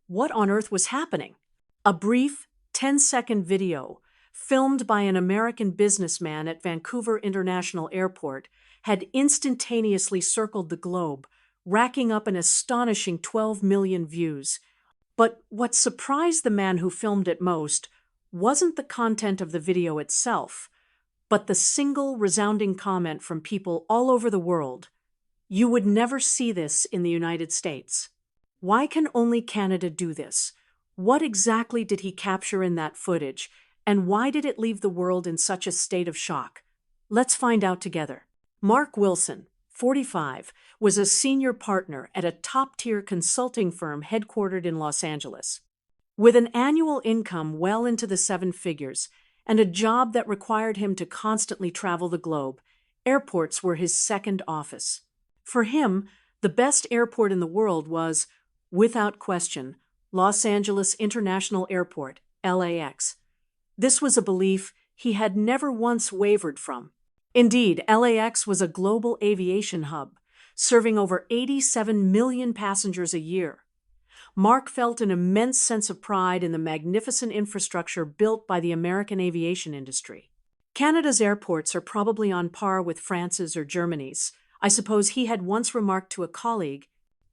What on earth was happening? A brief, 10-second video, filmed by an American businessman at Vancouver International Airport, had instantaneously circled the globe, racking up an astonishing 12 million views. But what surprised the man who filmed it most wasn't the content of the video itself, but the single resounding comment from people all over the world: "You would never see this in the United States. Why can only Canada do this? What exactly did he capture in that footage, and why did it leave the world in such a state of shock?" Let's find out together. Mark Wilson, 45, was a senior partner at a top-tier consulting firm headquartered in Los Angeles. With an annual income well into the seven figures and a job that required him to constantly travel the globe, airports were his second office. For him, the best airport in the world was, without question, Los Angeles International Airport, LAX. This was a belief he had never once wavered from. Indeed, LAX was a global aviation hub, serving over 87 million passengers a year. Mark felt an immense sense of pride in the magnificent infrastructure built by the American aviation industry. Canada's airports are probably on par with France's or Germany's, I suppose he had once remarked to a colleague,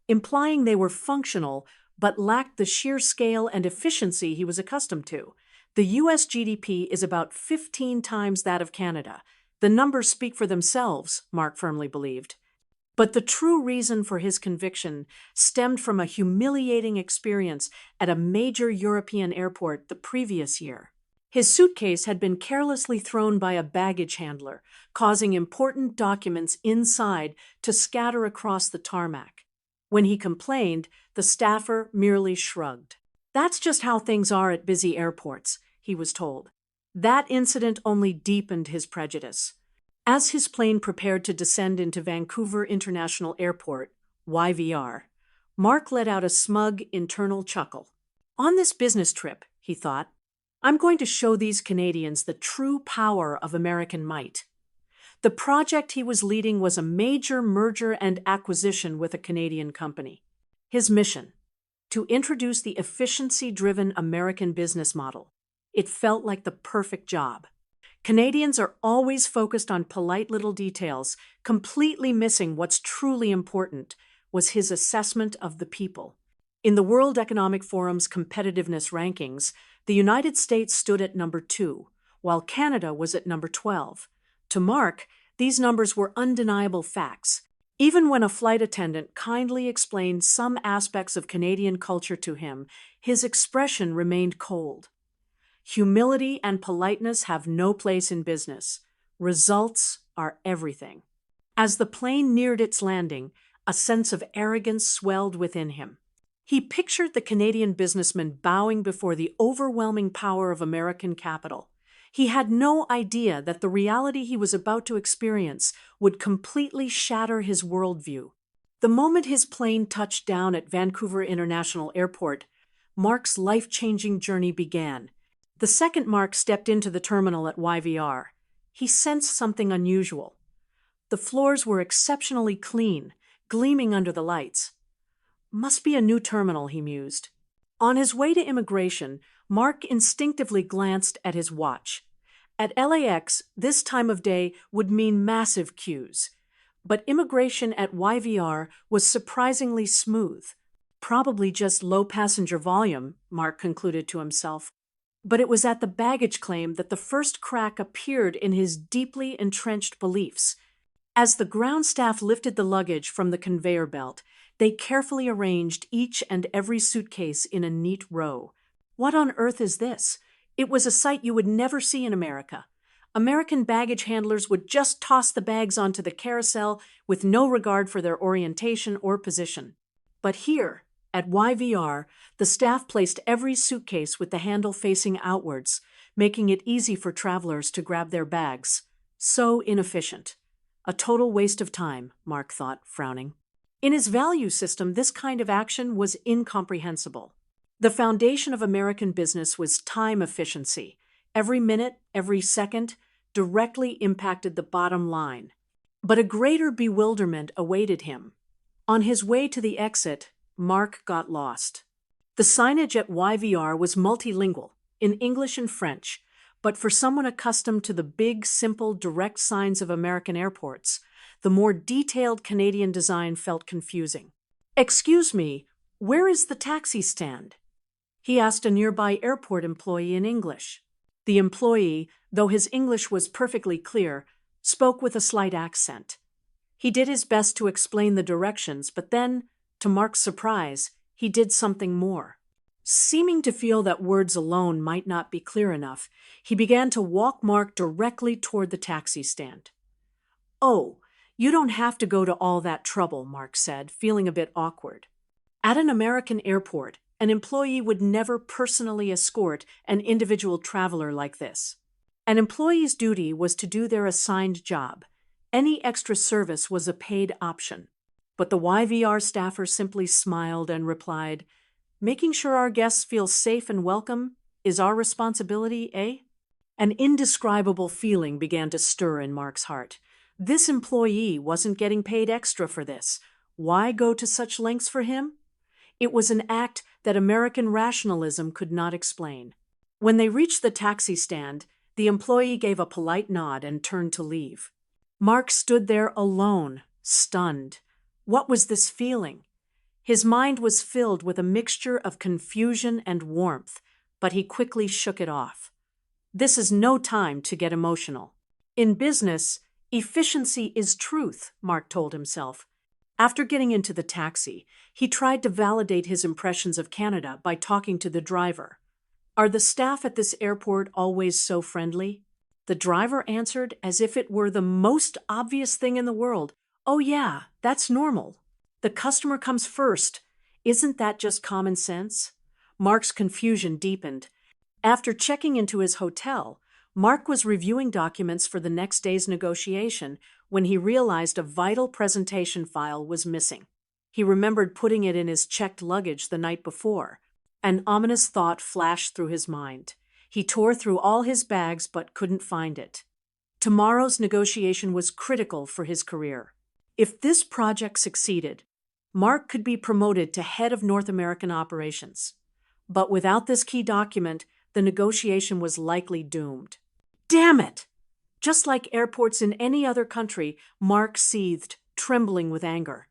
implying they were functional but lacked the sheer scale and efficiency he was accustomed to. The U.S. GDP is about 15 times that of Canada. The numbers speak for themselves, Mark firmly believed. But the true reason for his conviction stemmed from a humiliating experience at a major European airport the previous year. His suitcase had been carelessly thrown by a baggage handler, causing important documents inside to scatter across the tarmac. When he complained, the staffer merely shrugged. "That's just how things are at busy airports," he was told. That incident only deepened his prejudice. As his plane prepared to descend into Vancouver International Airport, YVR, Mark let out a smug internal chuckle. On this business trip, he thought, I'm going to show these Canadians the true power of American might. The project he was leading was a major merger and acquisition with a Canadian company. His mission: to introduce the efficiency-driven American business model. It felt like the perfect job. Canadians are always focused on polite little details, completely missing what's truly important, was his assessment of the people. In the World Economic Forum's competitiveness rankings, the United States stood at number 2, while Canada was at number 12. To Mark, these numbers were undeniable facts. Even when a flight attendant kindly explained some aspects of Canadian culture to him, his expression remained cold. Humility and politeness have no place in business. Results are everything. As the plane neared its landing, a sense of arrogance swelled within him. He pictured the Canadian businessman bowing before the overwhelming power of American capital. He had no idea that the reality he was about to experience would completely shatter his worldview. The moment his plane touched down at Vancouver International Airport, Mark's life-changing journey began. The second Mark stepped into the terminal at YVR, he sensed something unusual. The floors were exceptionally clean, gleaming under the lights. Must be a new terminal, he mused. On his way to immigration, Mark instinctively glanced at his watch. At LAX, this time of day would mean massive queues. But immigration at YVR was surprisingly smooth. Probably just low passenger volume, Mark concluded to himself. But it was at the baggage claim that the first crack appeared in his deeply entrenched beliefs. As the ground staff lifted the luggage from the conveyor belt, they carefully arranged each and every suitcase in a neat row. What on earth is this? It was a sight you would never see in America. American baggage handlers would just toss the bags onto the carousel with no regard for their orientation or position. But here, at YVR, the staff placed every suitcase with the handle facing outwards, making it easy for travelers to grab their bags. So inefficient. A total waste of time, Mark thought, frowning. In his value system, this kind of action was incomprehensible. The foundation of American business was time efficiency. Every minute, every second, directly impacted the bottom line. But a greater bewilderment awaited him. On his way to the exit, Mark got lost. The signage at YVR was multilingual, in English and French, but for someone accustomed to the big, simple, direct signs of American airports, the more detailed Canadian design felt confusing. "Excuse me, where is the taxi stand?" he asked a nearby airport employee in English. The employee, though his English was perfectly clear, spoke with a slight accent. He did his best to explain the directions, but then, to Mark's surprise, he did something more. Seeming to feel that words alone might not be clear enough, he began to walk Mark directly toward the taxi stand. "Oh, you don't have to go to all that trouble," Mark said, feeling a bit awkward. At an American airport, an employee would never personally escort an individual traveler like this. An employee's duty was to do their assigned job. Any extra service was a paid option. But the YVR staffer simply smiled and replied, "Making sure our guests feel safe and welcome is our responsibility, eh?" An indescribable feeling began to stir in Mark's heart. This employee wasn't getting paid extra for this. Why go to such lengths for him? It was an act that American rationalism could not explain. When they reached the taxi stand, the employee gave a polite nod and turned to leave. Mark stood there alone, stunned. What was this feeling? His mind was filled with a mixture of confusion and warmth, but he quickly shook it off. This is no time to get emotional. In business, efficiency is truth, Mark told himself. After getting into the taxi, he tried to validate his impressions of Canada by talking to the driver. "Are the staff at this airport always so friendly?" The driver answered as if it were the most obvious thing in the world. "Oh yeah, that's normal. The customer comes first. Isn't that just common sense?" Mark's confusion deepened. After checking into his hotel, Mark was reviewing documents for the next day's negotiation when he realized a vital presentation file was missing. He remembered putting it in his checked luggage the night before. An ominous thought flashed through his mind. He tore through all his bags but couldn't find it. Tomorrow's negotiation was critical for his career. If this project succeeded, Mark could be promoted to head of North American operations. But without this key document, the negotiation was likely doomed. Damn it! Just like airports in any other country, Mark seethed, trembling with anger.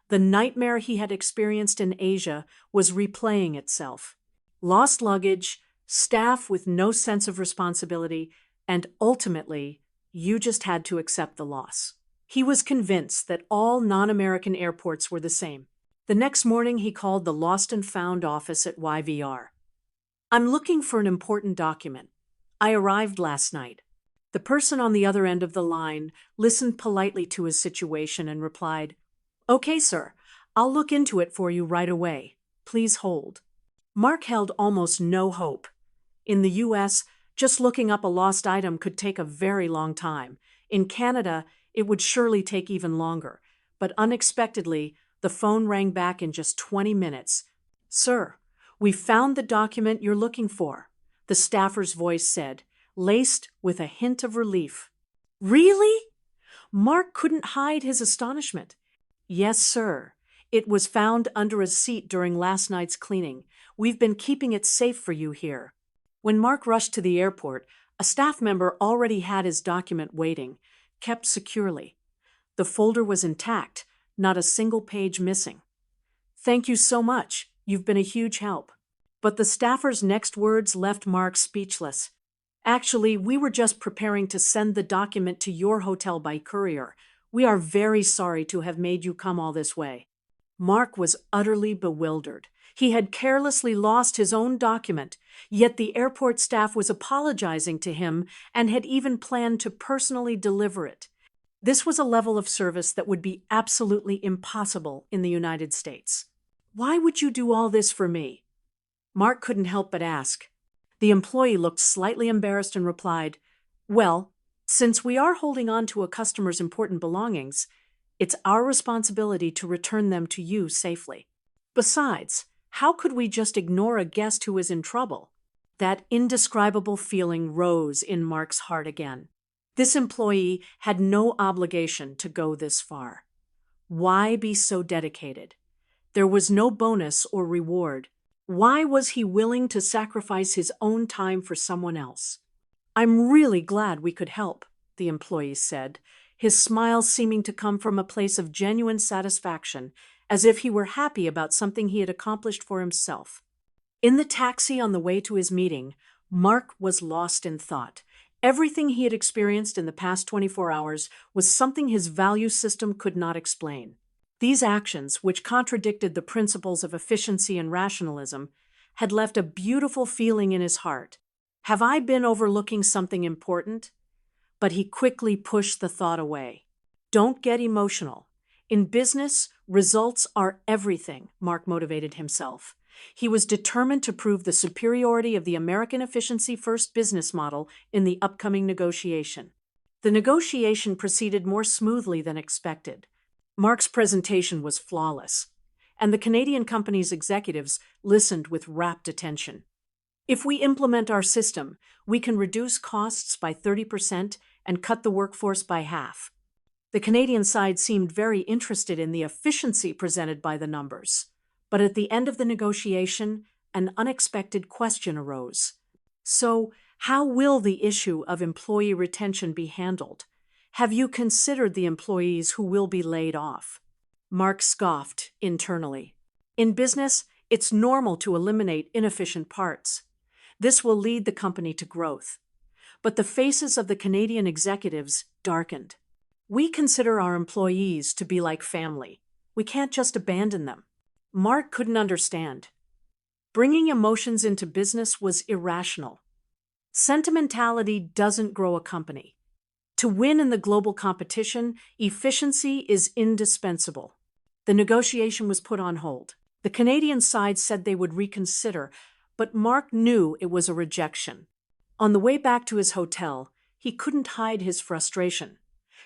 The nightmare he had experienced in Asia was replaying itself. Lost luggage, staff with no sense of responsibility, and ultimately, you just had to accept the loss. He was convinced that all non-American airports were the same. The next morning, he called the Lost and Found office at YVR. "I'm looking for an important document. I arrived last night." The person on the other end of the line listened politely to his situation and replied, "Okay, sir. I'll look into it for you right away. Please hold." Mark held almost no hope. In the US, just looking up a lost item could take a very long time. In Canada, it would surely take even longer. But unexpectedly, the phone rang back in just 20 minutes. "Sir, we found the document you're looking for," the staffer's voice said, laced with a hint of relief. "Really?" Mark couldn't hide his astonishment. "Yes, sir. It was found under a seat during last night's cleaning. We've been keeping it safe for you here." When Mark rushed to the airport, a staff member already had his document waiting, kept securely. The folder was intact, not a single page missing. "Thank you so much. You've been a huge help." But the staffer's next words left Mark speechless. "Actually, we were just preparing to send the document to your hotel by courier. We are very sorry to have made you come all this way." Mark was utterly bewildered. He had carelessly lost his own document, yet the airport staff was apologizing to him and had even planned to personally deliver it. This was a level of service that would be absolutely impossible in the United States. "Why would you do all this for me?" Mark couldn't help but ask. The employee looked slightly embarrassed and replied, "Well, since we are holding on to a customer's important belongings, it's our responsibility to return them to you safely. Besides, how could we just ignore a guest who is in trouble?" That indescribable feeling rose in Mark's heart again. This employee had no obligation to go this far. Why be so dedicated? There was no bonus or reward, Why was he willing to sacrifice his own time for someone else? I'm really glad we could help, the employee said, his smile seeming to come from a place of genuine satisfaction, as if he were happy about something he had accomplished for himself. In the taxi on the way to his meeting, Mark was lost in thought. Everything he had experienced in the past 24 hours was something his value system could not explain. These actions, which contradicted the principles of efficiency and rationalism, had left a beautiful feeling in his heart. Have I been overlooking something important? But he quickly pushed the thought away. Don't get emotional. In business, results are everything, Mark motivated himself. He was determined to prove the superiority of the American efficiency-first business model in the upcoming negotiation. The negotiation proceeded more smoothly than expected. Mark's presentation was flawless, and the Canadian company's executives listened with rapt attention. If we implement our system, we can reduce costs by 30% and cut the workforce by half. The Canadian side seemed very interested in the efficiency presented by the numbers. But at the end of the negotiation, an unexpected question arose. So, how will the issue of employee retention be handled? Have you considered the employees who will be laid off? Mark scoffed internally. In business, it's normal to eliminate inefficient parts. This will lead the company to growth. But the faces of the Canadian executives darkened. We consider our employees to be like family. We can't just abandon them. Mark couldn't understand. Bringing emotions into business was irrational. Sentimentality doesn't grow a company. To win in the global competition, efficiency is indispensable. The negotiation was put on hold. The Canadian side said they would reconsider, but Mark knew it was a rejection. On the way back to his hotel, he couldn't hide his frustration.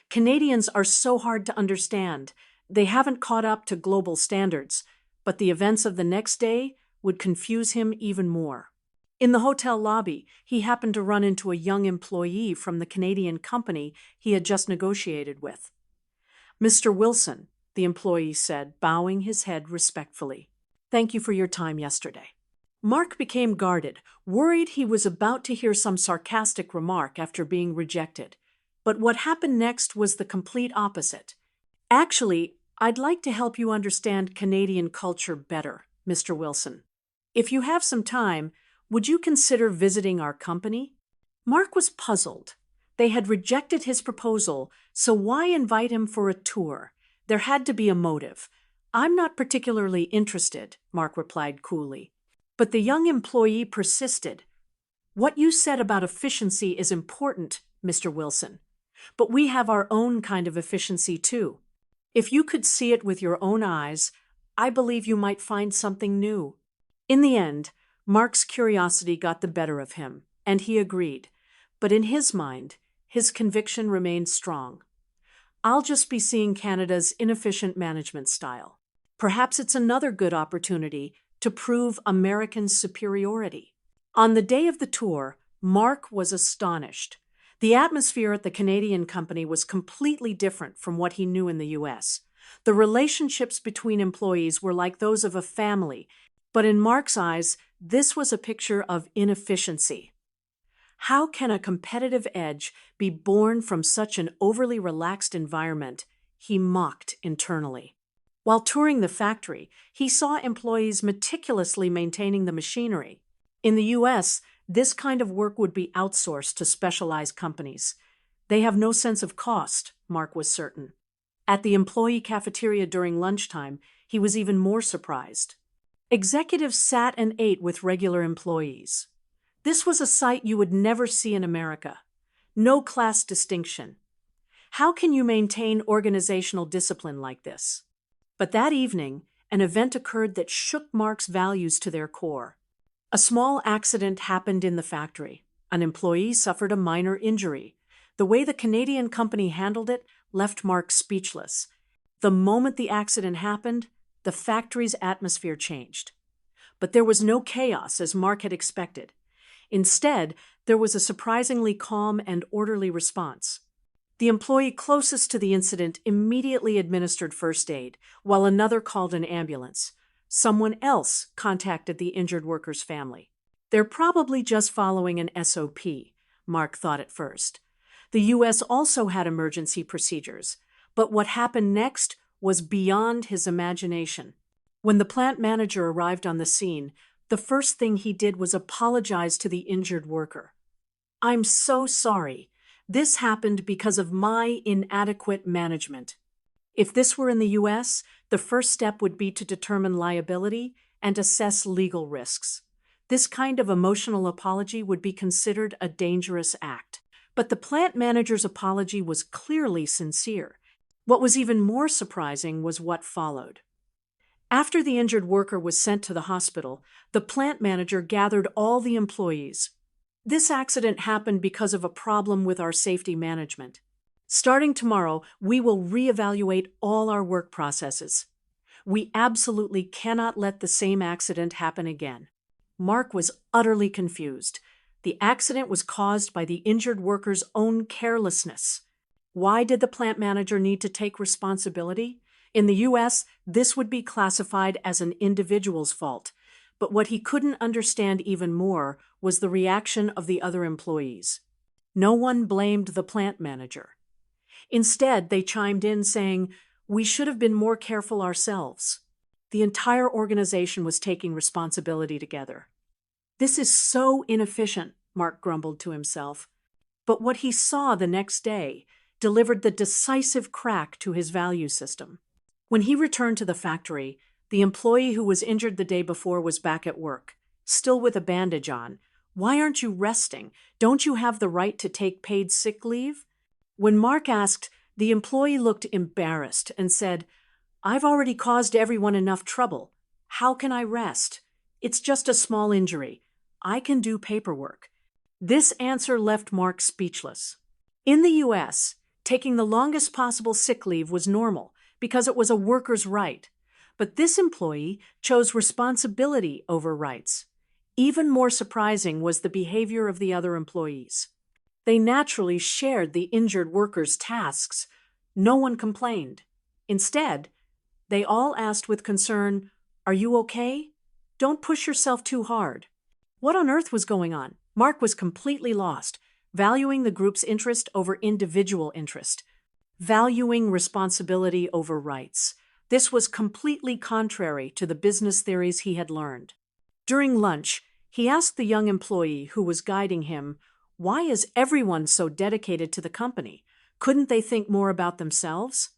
Canadians are so hard to understand. They haven't caught up to global standards, but the events of the next day would confuse him even more. In the hotel lobby, he happened to run into a young employee from the Canadian company he had just negotiated with. Mr. Wilson, the employee said, bowing his head respectfully. Thank you for your time yesterday. Mark became guarded, worried he was about to hear some sarcastic remark after being rejected. But what happened next was the complete opposite. Actually, I'd like to help you understand Canadian culture better, Mr. Wilson. If you have some time, would you consider visiting our company? Mark was puzzled. They had rejected his proposal, so why invite him for a tour? There had to be a motive. I'm not particularly interested, Mark replied coolly. But the young employee persisted. What you said about efficiency is important, Mr. Wilson. But we have our own kind of efficiency too. If you could see it with your own eyes, I believe you might find something new. In the end, Mark's curiosity got the better of him, and he agreed. But in his mind, his conviction remained strong. I'll just be seeing Canada's inefficient management style. Perhaps it's another good opportunity to prove American superiority. On the day of the tour, Mark was astonished. The atmosphere at the Canadian company was completely different from what he knew in the U.S. The relationships between employees were like those of a family, but in Mark's eyes, this was a picture of inefficiency. How can a competitive edge be born from such an overly relaxed environment? He mocked internally. While touring the factory, he saw employees meticulously maintaining the machinery. In the U.S., this kind of work would be outsourced to specialized companies. They have no sense of cost, Mark was certain. At the employee cafeteria during lunchtime, he was even more surprised. Executives sat and ate with regular employees. This was a sight you would never see in America. No class distinction. How can you maintain organizational discipline like this? But that evening, an event occurred that shook Mark's values to their core. A small accident happened in the factory. An employee suffered a minor injury. The way the Canadian company handled it left Mark speechless. The moment the accident happened, the factory's atmosphere changed. But there was no chaos as Mark had expected. Instead, there was a surprisingly calm and orderly response. The employee closest to the incident immediately administered first aid, while another called an ambulance. Someone else contacted the injured worker's family. They're probably just following an SOP, Mark thought at first. The U.S. also had emergency procedures, but what happened next was beyond his imagination. When the plant manager arrived on the scene, the first thing he did was apologize to the injured worker. "I'm so sorry. This happened because of my inadequate management." If this were in the U.S., the first step would be to determine liability and assess legal risks. This kind of emotional apology would be considered a dangerous act. But the plant manager's apology was clearly sincere. What was even more surprising was what followed. After the injured worker was sent to the hospital, the plant manager gathered all the employees. "This accident happened because of a problem with our safety management. Starting tomorrow, we will reevaluate all our work processes. We absolutely cannot let the same accident happen again." Mark was utterly confused. The accident was caused by the injured worker's own carelessness. Why did the plant manager need to take responsibility? In the U.S., this would be classified as an individual's fault. But what he couldn't understand even more was the reaction of the other employees. No one blamed the plant manager. Instead, they chimed in saying, "We should have been more careful ourselves." The entire organization was taking responsibility together. "This is so inefficient," Mark grumbled to himself. But what he saw the next day delivered the decisive crack to his value system. When he returned to the factory, the employee who was injured the day before was back at work, still with a bandage on. "Why aren't you resting? Don't you have the right to take paid sick leave?" When Mark asked, the employee looked embarrassed and said, "I've already caused everyone enough trouble. How can I rest? It's just a small injury. I can do paperwork." This answer left Mark speechless. In the U.S., taking the longest possible sick leave was normal because it was a worker's right. But this employee chose responsibility over rights. Even more surprising was the behavior of the other employees. They naturally shared the injured worker's tasks. No one complained. Instead, they all asked with concern, "Are you okay? Don't push yourself too hard." What on earth was going on? Mark was completely lost, valuing the group's interest over individual interest, valuing responsibility over rights. This was completely contrary to the business theories he had learned. During lunch, he asked the young employee who was guiding him, "Why is everyone so dedicated to the company? Couldn't they think more about themselves?"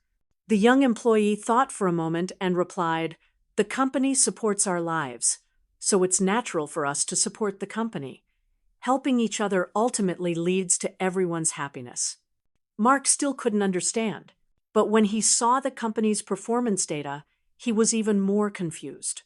The young employee thought for a moment and replied, "The company supports our lives, so it's natural for us to support the company. Helping each other ultimately leads to everyone's happiness." Mark still couldn't understand, but when he saw the company's performance data, he was even more confused.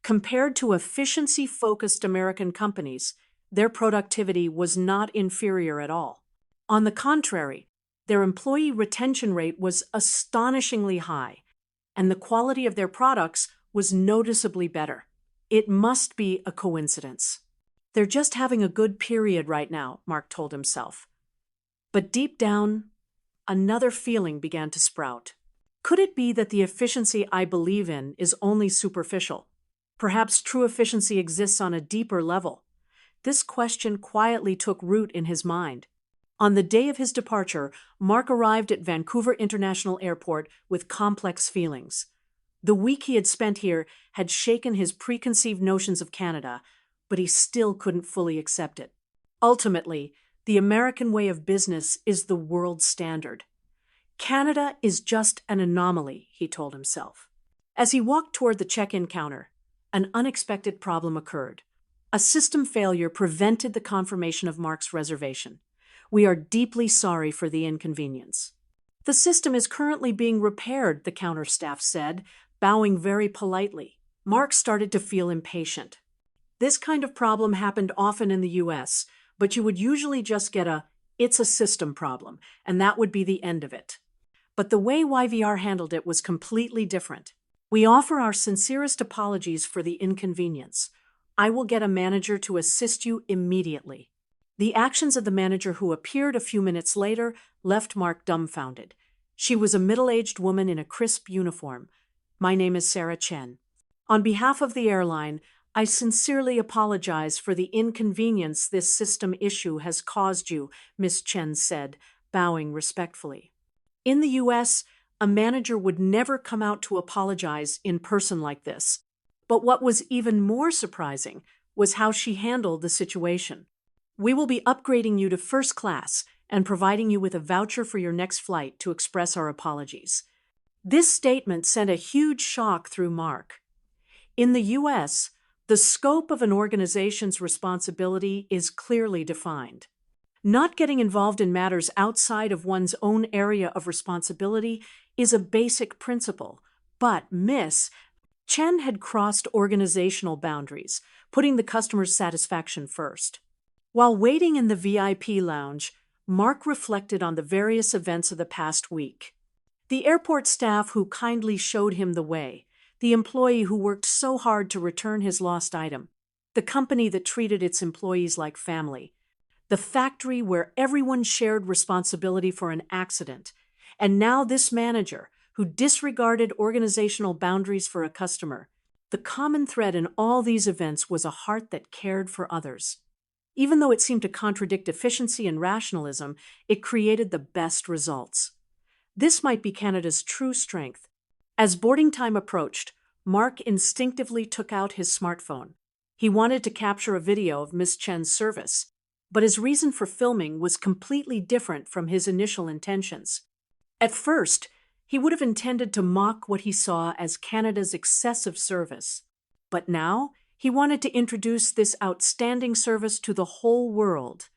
Compared to efficiency-focused American companies, their productivity was not inferior at all. On the contrary, their employee retention rate was astonishingly high, and the quality of their products was noticeably better. It must be a coincidence. "They're just having a good period right now," Mark told himself. But deep down, another feeling began to sprout. Could it be that the efficiency I believe in is only superficial? Perhaps true efficiency exists on a deeper level. This question quietly took root in his mind. On the day of his departure, Mark arrived at Vancouver International Airport with complex feelings. The week he had spent here had shaken his preconceived notions of Canada, but he still couldn't fully accept it. Ultimately, the American way of business is the world standard. Canada is just an anomaly, he told himself. As he walked toward the check-in counter, an unexpected problem occurred. A system failure prevented the confirmation of Mark's reservation. "We are deeply sorry for the inconvenience." "The system is currently being repaired," the counter staff said, bowing very politely. Mark started to feel impatient. This kind of problem happened often in the U.S., but you would usually just get "it's a system problem," and that would be the end of it. But the way YVR handled it was completely different. "We offer our sincerest apologies for the inconvenience. I will get a manager to assist you immediately." The actions of the manager who appeared a few minutes later left Mark dumbfounded. She was a middle-aged woman in a crisp uniform. "My name is Sarah Chen. On behalf of the airline, I sincerely apologize for the inconvenience this system issue has caused you, Miss Chen said, bowing respectfully. In the U.S., a manager would never come out to apologize in person like this. But what was even more surprising was how she handled the situation. We will be upgrading you to first class and providing you with a voucher for your next flight to express our apologies. This statement sent a huge shock through Mark. In the U.S., the scope of an organization's responsibility is clearly defined. Not getting involved in matters outside of one's own area of responsibility is a basic principle, but Miss Chen had crossed organizational boundaries, putting the customer's satisfaction first. While waiting in the VIP lounge, Mark reflected on the various events of the past week. The airport staff who kindly showed him the way, the employee who worked so hard to return his lost item, the company that treated its employees like family, the factory where everyone shared responsibility for an accident, and now this manager who disregarded organizational boundaries for a customer. The common thread in all these events was a heart that cared for others. Even though it seemed to contradict efficiency and rationalism, it created the best results. This might be Canada's true strength. As boarding time approached, Mark instinctively took out his smartphone. He wanted to capture a video of Miss Chen's service, but his reason for filming was completely different from his initial intentions. At first, he would have intended to mock what he saw as Canada's excessive service. But now, he wanted to introduce this outstanding service to the whole world.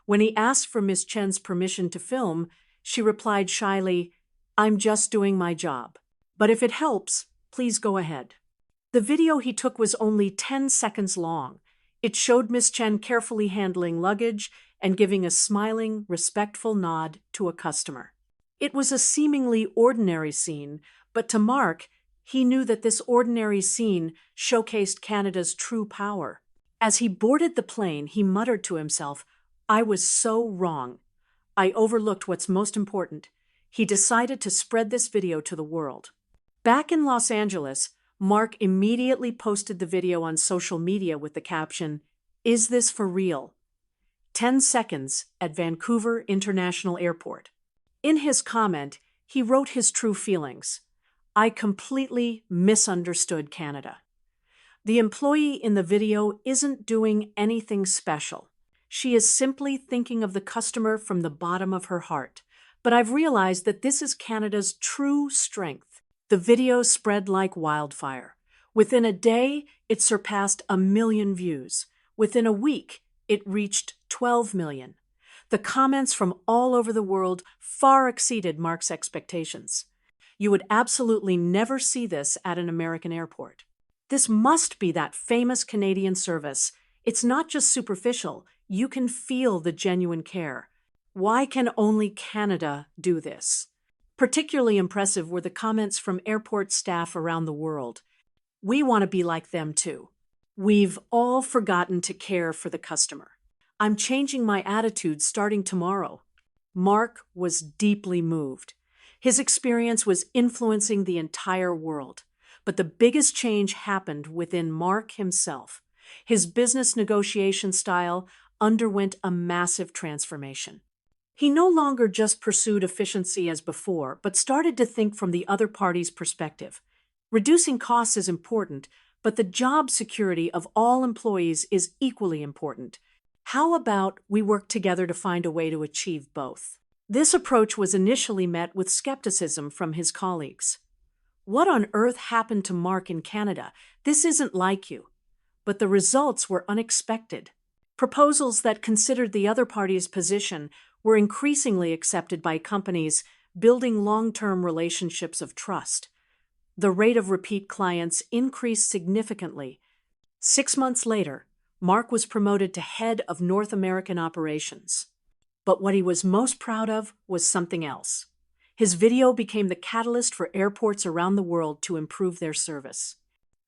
When he asked for Miss Chen's permission to film, she replied shyly, "I'm just doing my job. But if it helps, please go ahead." The video he took was only 10 seconds long. It showed Miss Chen carefully handling luggage and giving a smiling, respectful nod to a customer. It was a seemingly ordinary scene, but to Mark, he knew that this ordinary scene showcased Canada's true power. As he boarded the plane, he muttered to himself, "I was so wrong. I overlooked what's most important." He decided to spread this video to the world. Back in Los Angeles, Mark immediately posted the video on social media with the caption, "Is this for real?" 10 seconds at Vancouver International Airport. In his comment, he wrote his true feelings. "I completely misunderstood Canada." The employee in the video isn't doing anything special. She is simply thinking of the customer from the bottom of her heart. But I've realized that this is Canada's true strength. The video spread like wildfire. Within a day, it surpassed 1 million views. Within a week, it reached 12 million. The comments from all over the world far exceeded Mark's expectations. You would absolutely never see this at an American airport. This must be that famous Canadian service. It's not just superficial. You can feel the genuine care. Why can only Canada do this? Particularly impressive were the comments from airport staff around the world. "We want to be like them too. We've all forgotten to care for the customer. I'm changing my attitude starting tomorrow." Mark was deeply moved. His experience was influencing the entire world. But the biggest change happened within Mark himself. His business negotiation style underwent a massive transformation. He no longer just pursued efficiency as before, but started to think from the other party's perspective. Reducing costs is important, but the job security of all employees is equally important. How about we work together to find a way to achieve both? This approach was initially met with skepticism from his colleagues. "What on earth happened to Mark in Canada? This isn't like you." But the results were unexpected. Proposals that considered the other party's position were increasingly accepted by companies building long-term relationships of trust. The rate of repeat clients increased significantly. 6 months later, Mark was promoted to head of North American operations. But what he was most proud of was something else. His video became the catalyst for airports around the world to improve their service.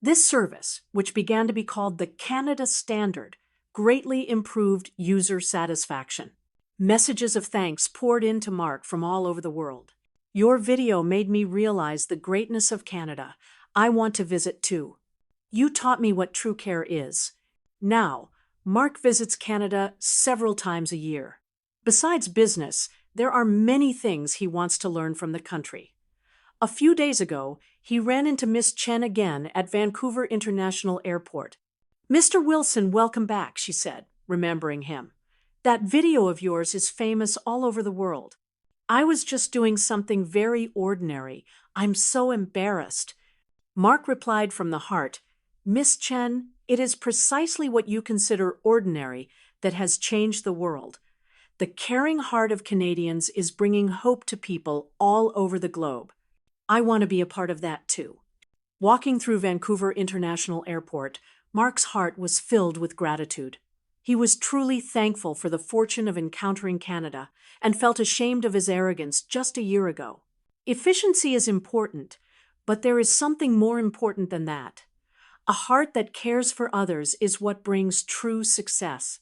This service, which began to be called the Canada Standard, greatly improved user satisfaction. Messages of thanks poured into Mark from all over the world. "Your video made me realize the greatness of Canada. I want to visit too." You taught me what true care is. Now, Mark visits Canada several times a year. Besides business, there are many things he wants to learn from the country. A few days ago, he ran into Miss Chen again at Vancouver International Airport. "Mr. Wilson, welcome back," she said, remembering him. "That video of yours is famous all over the world. I was just doing something very ordinary. I'm so embarrassed." Mark replied from the heart, "Miss Chen, it is precisely what you consider ordinary that has changed the world. The caring heart of Canadians is bringing hope to people all over the globe. I want to be a part of that too." Walking through Vancouver International Airport, Mark's heart was filled with gratitude. He was truly thankful for the fortune of encountering Canada and felt ashamed of his arrogance just a year ago. Efficiency is important, but there is something more important than that. A heart that cares for others is what brings true success.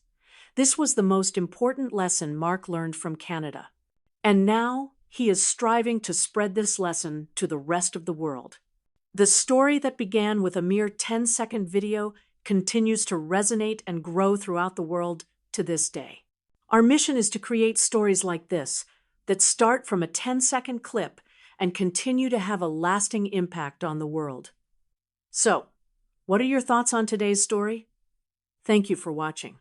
This was the most important lesson Mark learned from Canada. And now he is striving to spread this lesson to the rest of the world. The story that began with a mere 10-second video continues to resonate and grow throughout the world to this day. Our mission is to create stories like this that start from a 10-second clip and continue to have a lasting impact on the world. So, what are your thoughts on today's story? Thank you for watching.